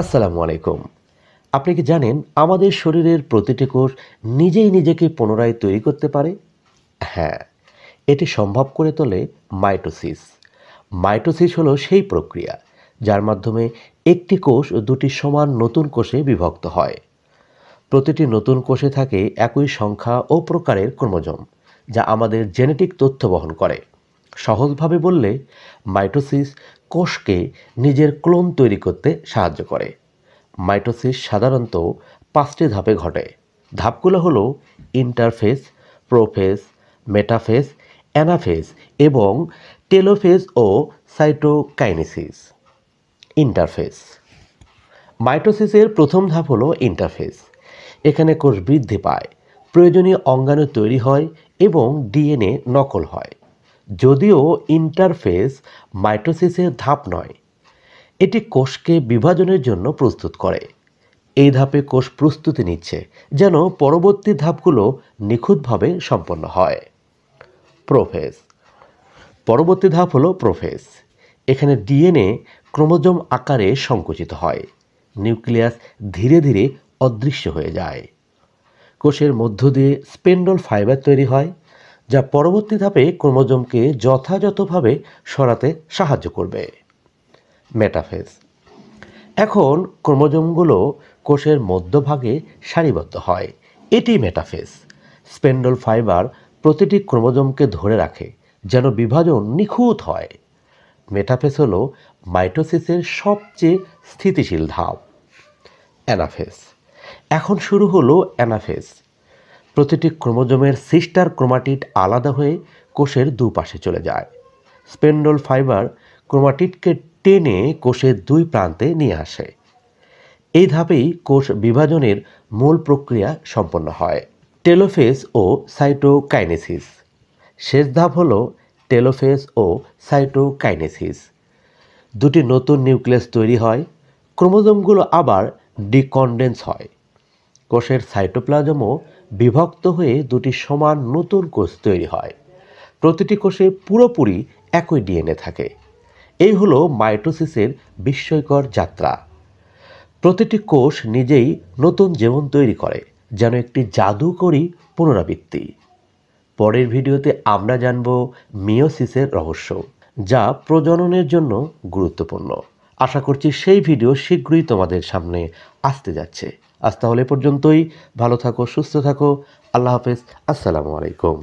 আসসালামু আলাইকুম। আপনি কি জানেন আমাদের শরীরের প্রতিটি কোষ নিজেই নিজেকে পুনরায় তৈরি করতে পারে? হ্যাঁ, এটি সম্ভব করে তোলে মাইটোসিস। মাইটোসিস হলো সেই প্রক্রিয়া যার মাধ্যমে একটি কোষ দুটি সমান নতুন কোষে বিভক্ত হয়। প্রতিটি নতুন কোষে থাকে একই সংখ্যা ও প্রকারের ক্রোমোজোম, যা আমাদের জেনেটিক তথ্য বহন করে। সহজভাবে বললে, মাইটোসিস কোষকে নিজের ক্লোন তৈরি করতে সাহায্য করে। মাইটোসিস সাধারণত 5টি ধাপে ঘটে। ধাপগুলো হলো ইন্টারফেজ, প্রোফেজ, মেটাফেজ, অ্যানাফেজ এবং টেলোফেজ ও সাইটোকাইনেসিস। ইন্টারফেজ। মাইটোসিসের প্রথম ধাপ হলো ইন্টারফেজ। এখানে কোষ বৃদ্ধি পায়, প্রয়োজনীয় অঙ্গাণু তৈরি হয় এবং ডিএনএ নকল হয়। যদিও ইন্টারফেজ মাইটোসিসের ধাপ নয়, এটি কোষকে বিভাজনের জন্য প্রস্তুত করে। এই ধাপে কোষ প্রস্তুতি নিচ্ছে যেন পরবর্তী ধাপগুলো নিখুঁতভাবে সম্পন্ন হয়। প্রোফেজ। পরবর্তী ধাপ হলো প্রোফেজ। এখানে ডিএনএ ক্রোমোজোম আকারে সংকুচিত হয়, নিউক্লিয়াস ধীরে ধীরে অদৃশ্য হয়ে যায়। কোষের মধ্য দিয়ে স্পেন্ডল ফাইবার তৈরি হয়, যা পরবর্তী ধাপে ক্রোমোজোমকে যথাযথভাবে সরাতে সাহায্য করবে। মেটাফেজ। এখন ক্রোমোজোমগুলো কোষের মধ্যভাগে সারিবদ্ধ হয়, এটি মেটাফেজ। স্পেন্ডল ফাইবার প্রতিটি ক্রোমোজোমকে ধরে রাখে যেন বিভাজন নিখুঁত হয়। মেটাফেজ হলো মাইটোসিসের সবচেয়ে স্থিতিশীল ধাপ। অ্যানাফেজ। এখন শুরু হলো অ্যানাফেজ। প্রতিটি ক্রোমোজোমের সিস্টার ক্রোমাটিড আলাদা হয়ে কোষের দুপাশে চলে যায়। স্পেন্ডল ফাইবার ক্রোমাটিডকে টেনে কোষের দুই প্রান্তে নিয়ে আসে। এই ধাপেই কোষ বিভাজনের মূল প্রক্রিয়া সম্পন্ন হয়। টেলোফেজ ও সাইটোকাইনেসিস। শেষ ধাপ হল টেলোফেজ ও সাইটোকাইনেসিস। দুটি নতুন নিউক্লিয়াস তৈরি হয়, ক্রোমোজোমগুলো আবার ডিকন্ডেন্স হয়। কোষের সাইটোপ্লাজমও বিভক্ত হয়ে দুটি সমান নতুন কোষ তৈরি হয়। প্রতিটি কোষে পুরোপুরি একই ডিএনএ থাকে। এই হলো মাইটোসিসের বিস্ময়কর যাত্রা। প্রতিটি কোষ নিজেই নতুন জীবন তৈরি করে, যেন একটি জাদুকরী পুনরাবৃত্তি। পরের ভিডিওতে আমরা জানব মিওসিসের রহস্য, যা প্রজননের জন্য গুরুত্বপূর্ণ। আশা করছি সেই ভিডিও শীঘ্রই তোমাদের সামনে আসতে যাচ্ছে। আজ তাহলে পর্যন্তই। ভালো থাকো, সুস্থ থাকো। আল্লাহ হাফেজ। আসসালামু আলাইকুম।